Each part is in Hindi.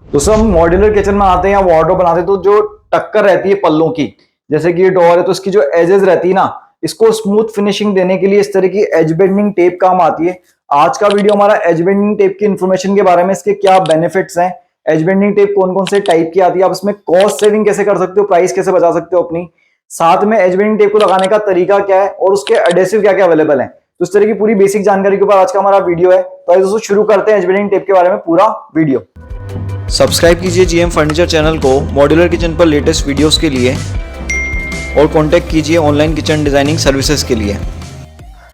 दोस्तों हम मॉड्यूलर किचन में आते हैं या वार्डरोब बनाते हैं तो जो टक्कर रहती है पल्लों की, जैसे कि ये डोर है तो इसकी जो एजेस रहती है ना, इसको स्मूथ फिनिशिंग देने के लिए इस तरह की एज बेंडिंग टेप काम आती है। आज का वीडियो हमारा एज बेंडिंग टेप की इन्फॉर्मेशन के बारे में, इसके क्या बेनिफिट्स हैं, एज बेंडिंग टेप कौन कौन से टाइप की आती है, आप इसमें कॉस्ट सेविंग कैसे कर सकते हो, प्राइस कैसे बचा सकते हो अपनी, साथ में एज बेंडिंग टेप को लगाने का तरीका क्या है और उसके एडेसिव क्या क्या अवेलेबल है। तो इस तरह की पूरी बेसिक जानकारी के ऊपर आज का हमारा वीडियो है। तो आइए दोस्तों शुरू करते हैं एज बेंडिंग टेप के बारे में पूरा वीडियो। सब्सक्राइब कीजिए जीएम फर्नीचर चैनल को मॉड्यूलर किचन पर लेटेस्ट वीडियोस के लिए और कांटेक्ट कीजिए ऑनलाइन किचन डिजाइनिंग सर्विसेज के लिए।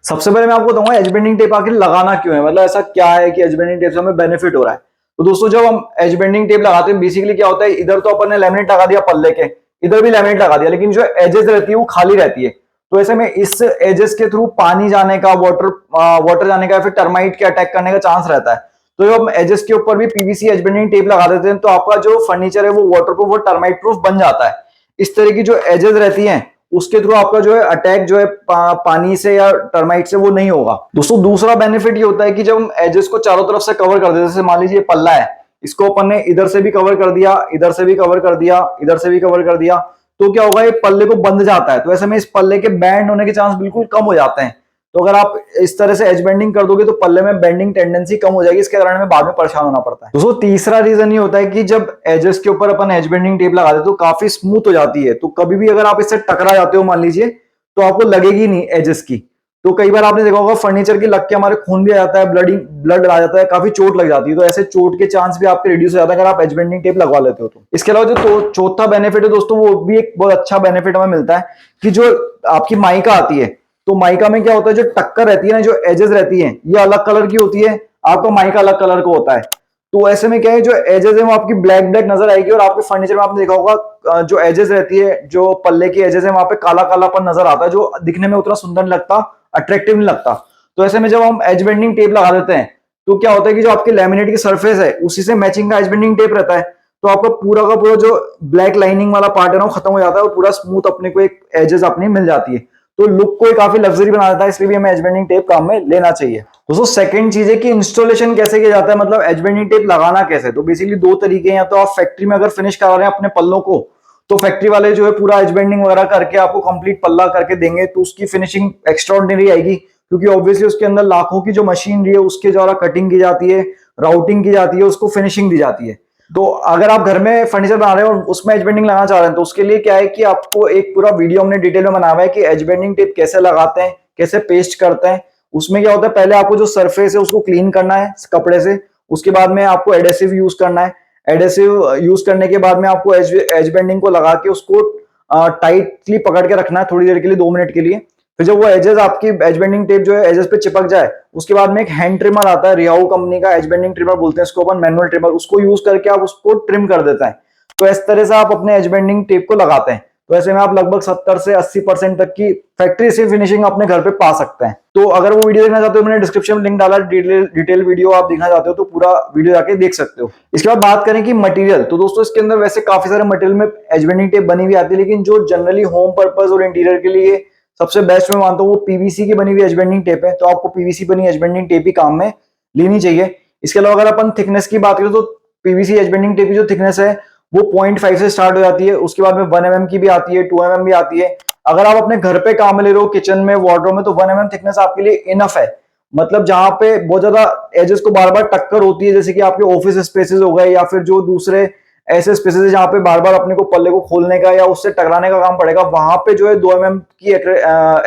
सबसे पहले मैं आपको बताऊंगा एज बेंडिंग टेप आखिर लगाना क्यों है, मतलब ऐसा क्या है कि एज बेंडिंग टेप से हमें बेनिफिट हो रहा है। तो दोस्तों जब हम एज बेंडिंग टेप लगाते हैं बेसिकली क्या होता है, इधर तो अपन ने लैमिनेट लगा दिया पल्ले के, इधर भी लैमिनेट लगा दिया, लेकिन जो एजेस रहती है वो खाली रहती है। तो ऐसे में इस एजेस के थ्रू पानी जाने का, वाटर जाने का या फिर टर्माइट के अटैक करने का चांस रहता है। तो जब हम एजेस के ऊपर भी पीवीसी एज बेंडिंग टेप लगा देते हैं तो आपका जो फर्नीचर है वो वाटर प्रूफ और टर्माइट प्रूफ बन जाता है। इस तरह की जो एजेस रहती हैं उसके थ्रू आपका जो है अटैक जो है पानी से या टर्माइट से वो नहीं होगा। दोस्तों दूसरा बेनिफिट ये होता है कि जब हम एजेस को चारों तरफ से कवर कर देते हैं, जैसे मान लीजिए पल्ला है, इसको अपन ने इधर से भी कवर कर दिया, इधर से भी कवर कर दिया, इधर से भी कवर कर दिया, तो क्या होगा, ये पल्ले को बंध जाता है। तो ऐसे में इस पल्ले के बैंड होने के चांस बिल्कुल कम हो जाते हैं। तो अगर आप इस तरह से एज बेंडिंग कर दोगे तो पल्ले में बेंडिंग टेंडेंसी कम हो जाएगी, इसके कारण में बाद में परेशान होना पड़ता है। दोस्तों तीसरा रीजन ये होता है कि जब एजेस के ऊपर अपन एज बेंडिंग टेप लगा देते तो काफी स्मूथ हो जाती है। तो कभी भी अगर आप इससे टकरा जाते हो मान लीजिए तो आपको लगेगी नहीं एजेस की। तो कई बार आपने देखा होगा फर्नीचर की लग के हमारे खून भी आ जाता है, ब्लड आ जाता है, काफी चोट लग जाती है। तो ऐसे चोट के चांस भी आपके रिड्यूस हो जाता है अगर आप एज बेंडिंग टेप लगवा लेते हो तो। इसके अलावा जो तो चौथा बेनिफिट है दोस्तों, वो भी एक बहुत अच्छा बेनिफिट हमें मिलता है कि जो आपकी माइका आती है, तो माइका में क्या होता है, जो टक्कर रहती है ना, जो एजेस रहती है ये अलग कलर की होती है, आपका माइका अलग कलर का होता है। तो ऐसे में क्या है, जो एजेस है वो आपकी ब्लैक ब्लैक नजर आएगी और आपके फर्नीचर में आपने देखा होगा जो एजेस रहती है, जो पल्ले की एजेस है वहां पे काला कालापन नजर आता है, जो दिखने में उतना सुंदर नहीं लगता, अट्रैक्टिव नहीं लगता। तो ऐसे में जब हम एज बेंडिंग टेप लगा देते हैं तो क्या होता है कि जो आपके लैमिनेट की सरफेस है उसी से मैचिंग का एज बेंडिंग टेप रहता है। तो आपका पूरा का पूरा जो ब्लैक लाइनिंग वाला पार्ट है ना वो खत्म हो जाता है और पूरा स्मूथ अपने को एक एजेस अपनी मिल जाती है। तो लुक को काफी लग्जरी बना देता है, इसलिए भी हमें एज बेंडिंग टेप काम में लेना चाहिए। दोस्तों सेकंड चीज है कि इंस्टॉलेशन कैसे किया जाता है, मतलब एज बेंडिंग टेप लगाना कैसे। तो बेसिकली दो तरीके हैं, या तो आप फैक्ट्री में अगर फिनिश करा रहे हैं अपने पल्लों को तो फैक्ट्री वाले जो है पूरा एज बेंडिंग वगैरह करके आपको कंप्लीट पल्ला करके देंगे, तो उसकी फिनिशिंग एक्स्ट्राऑर्डिनरी आएगी, क्योंकि ऑब्वियसली उसके अंदर लाखों की जो मशीनरी है उसके द्वारा कटिंग की जाती है, राउटिंग की जाती है, उसको फिनिशिंग दी जाती है। तो अगर आप घर में फर्नीचर बना रहे हो और उसमें एज बेंडिंग लगाना चाह रहे हैं तो उसके लिए क्या है कि आपको एक पूरा वीडियो हमने डिटेल में बनाया हुआ है कि एज बेंडिंग टेप कैसे लगाते हैं, कैसे पेस्ट करते हैं। उसमें क्या होता है, पहले आपको जो सरफेस है उसको क्लीन करना है कपड़े से, उसके बाद में आपको एडेसिव यूज करना है। एडेसिव यूज करने के बाद में आपको एज बेंडिंग को लगा के उसको टाइटली पकड़ के रखना है थोड़ी देर के लिए, 2 मिनट के लिए। फिर जब वो एजेस आपकी एज बेंडिंग टेप जो है एजेस पे चिपक जाए, उसके बाद में एक हैंड ट्रिमर आता है, रियाऊ कंपनी का एज बेंडिंग ट्रिमर बोलते हैं इसको अपन, मैनुअल ट्रिमर, उसको यूज करके आप उसको ट्रिम कर देते हैं। तो इस तरह से आप अपने एज बेंडिंग टेप को लगाते हैं। तो ऐसे में आप लगभग 70 से 80% तक की फैक्ट्री से फिनिशिंग अपने घर पे पा सकते हैं। तो अगर वो वीडियो देखना चाहते हो, मैंने डिस्क्रिप्शन में लिंक डाला, डिटेल वीडियो आप देखना चाहते हो तो पूरा वीडियो जाके देख सकते हो। इसके बाद बात करें कि मटेरियल, तो दोस्तों इसके अंदर वैसे काफी सारे मटेरियल में एज बेंडिंग टेप बनी हुई आती है, लेकिन जो जनरली होम पर्पज और इंटीरियर के लिए सबसे बेस्ट मैं मानता हूँ वो पीवीसी की बनी हुई एज बेंडिंग टेप है। तो आपको पीवीसी बनी एज बेंडिंग टेप ही काम में लेनी चाहिए। इसके अलावा अगर अपन थिकनेस की बात करें तो पीवीसी एज बेंडिंग टेप की जो थिकनेस है वो 0.5 से स्टार्ट हो जाती है, उसके बाद में 1 mm की भी आती है, 2 mm भी आती है। अगर आप अपने घर पे काम ले रहे हो, किचन में, वार्डरोब में, तो 1 mm थिकनेस आपके लिए इनफ है। मतलब जहां पे बहुत ज्यादा एजेस को बार बार टक्कर होती है, जैसे कि आपके ऑफिस स्पेसेस हो गए या फिर जो दूसरे ऐसे स्पेसेस है जहां पे बार बार अपने को पल्ले को खोलने का या उससे टकराने का काम पड़ेगा, वहां पे जो है 2 mm की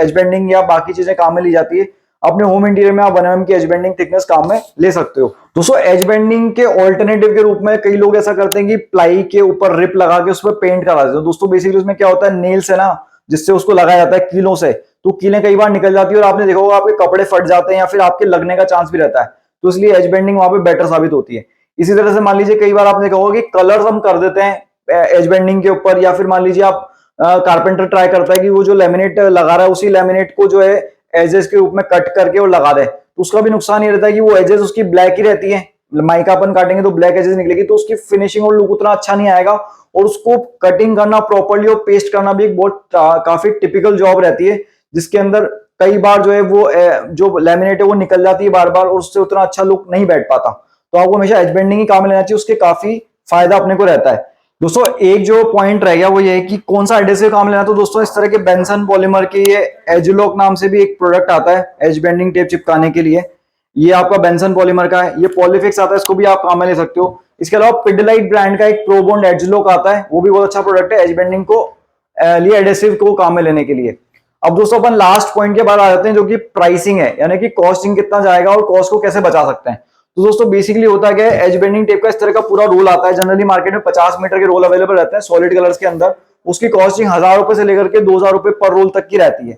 एज बेंडिंग या बाकी चीजें काम में ली जाती है। अपने होम इंटीरियर में आप 1 mm की एज बेंडिंग थिकनेस काम में ले सकते हो। दोस्तों एज बेंडिंग के ऑल्टरनेटिव के रूप में कई लोग ऐसा करते हैं कि प्लाई के ऊपर रिप लगा के उस पर पेंट करा देते हैं। दोस्तों बेसिकली उसमें क्या होता है, नेल्स है ना जिससे उसको लगाया जाता है कीलों से, तो कीलें कई बार निकल जाती है और आपने देखा होगा आपके कपड़े फट जाते हैं या फिर आपके लगने का चांस भी रहता है। तो इसलिए एज बेंडिंग वहां पे बेटर साबित होती है। इसी तरह से मान लीजिए कई बार आपने देखा होगा कि कलर्स हम कर देते हैं एज बेंडिंग के ऊपर, या फिर मान लीजिए आप कारपेंटर ट्राई करता है कि वो जो लेमिनेट लगा रहा है उसी लेमिनेट को जो है एजेस के रूप में कट करके और लगा दे, तो उसका भी नुकसान ये रहता है कि वो एजेस उसकी ब्लैक ही रहती है। माइका अपन काटेंगे तो ब्लैक एजेस निकलेगी, तो उसकी फिनिशिंग और लुक उतना अच्छा नहीं आएगा, और उसको कटिंग करना प्रॉपर्ली और पेस्ट करना भी एक बहुत काफी टिपिकल जॉब रहती है, जिसके अंदर कई बार जो है वो जो लेमिनेट है वो निकल जाती है बार बार और उससे उतना अच्छा लुक नहीं बैठ पाता। तो आपको हमेशा एज बेंडिंग ही काम लेना चाहिए, उसके काफी फायदा अपने को रहता है। दोस्तों एक जो पॉइंट रह गया वो ये है कि कौन सा एडहेसिव काम लेना। तो दोस्तों इस तरह के बेंसन पॉलीमर के ये एजुलॉक नाम से भी एक प्रोडक्ट आता है एज बेंडिंग टेप चिपकाने के लिए। ये आपका बेंसन पॉलीमर का है। ये पॉलीफिक्स आता है, इसको भी आप काम में ले सकते हो। इसके अलावा पिडलाइट ब्रांड का एक प्रोबॉन्ड एजुलॉक आता है, वो भी बहुत अच्छा प्रोडक्ट है एज बेंडिंग को लिए एडहेसिव को काम में लेने के लिए। अब दोस्तों अपन लास्ट पॉइंट के बाद आ जाते हैं जो कि प्राइसिंग है, यानी कि कॉस्टिंग कितना जाएगा और कॉस्ट को कैसे बचा सकते हैं। तो दोस्तों बेसिकली होता क्या है, एज बेंडिंग टेप का इस तरह का पूरा रोल आता है। जनरली मार्केट में 50 मीटर के रोल अवेलेबल रहते हैं सॉलिड कलर्स के अंदर। उसकी कॉस्टिंग 1000 रुपए से लेकर के 2000 रुपए पर रोल तक की रहती है।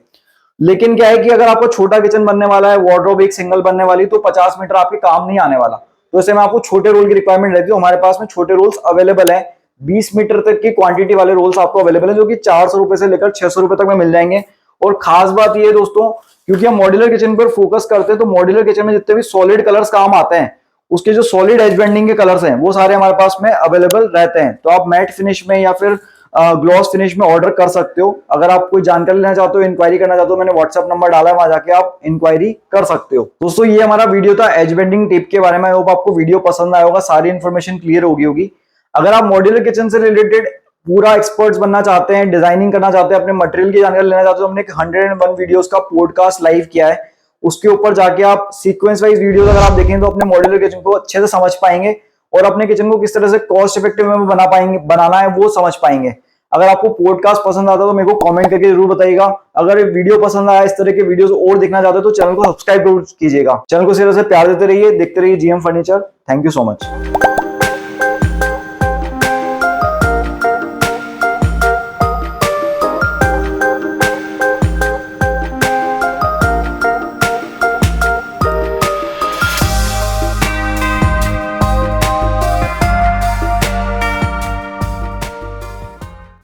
लेकिन क्या है कि अगर आपको छोटा किचन बनने वाला है, वार्डरोब एक सिंगल बनने वाली, तो 50 मीटर आपके काम नहीं आने वाला। तो ऐसे में आपको छोटे रोल की रिक्वायरमेंट रहती है। हमारे पास में छोटे रोल्स अवेलेबल है, 20 मीटर तक की क्वांटिटी वाले रोल्स आपको अवेलेबल है, जो कि 400 रुपए से लेकर 600 रुपए तक में मिल जाएंगे। और खास बात ये दोस्तों, क्योंकि हम मॉड्यूलर किचन पर फोकस करते हैं, तो मॉड्यूलर किचन में जितने भी सॉलिड कलर्स काम आते हैं, उसके जो सॉलिड एज बेंडिंग के कलर्स हैं वो सारे हमारे पास में अवेलेबल रहते हैं। तो आप मैट फिनिश में या फिर ग्लॉस फिनिश में ऑर्डर कर सकते हो। अगर आप कोई जानकारी लेना चाहते हो, इंक्वायरी करना चाहते हो, मैंने व्हाट्सएप नंबर डाला है, वहां जाके आप इंक्वायरी कर सकते हो। दोस्तों ये हमारा वीडियो था एज बेंडिंग टेप के बारे में। आई होप आपको वीडियो पसंद आया होगा, सारी इन्फॉर्मेशन क्लियर होगी। अगर आप मॉड्यूलर किचन से रिलेटेड पूरा एक्सपर्ट्स बनना चाहते हैं, डिजाइनिंग करना चाहते हैं, अपने मटेरियल की जानकारी लेना चाहते हो, हमने 101 वीडियोस का पॉडकास्ट लाइव किया है। उसके ऊपर जाके आप सीक्वेंस वाइज वीडियोस अगर आप देखेंगे तो अपने मॉड्यूलर किचन को अच्छे से समझ पाएंगे और अपने किचन को किस तरह से कॉस्ट इफेक्टिव में बनाना है वो समझ पाएंगे। अगर आपको पॉडकास्ट पसंद आता है तो मेरे को कमेंट करके जरूर बताइएगा। अगर वीडियो पसंद आया, इस तरह के वीडियोस और देखना चाहते हो तो चैनल को सब्सक्राइब जरूर कीजिएगा। चैनल को इस तरह से प्यार देते रहिए, देखते रहिए GM furniture. Thank you so much.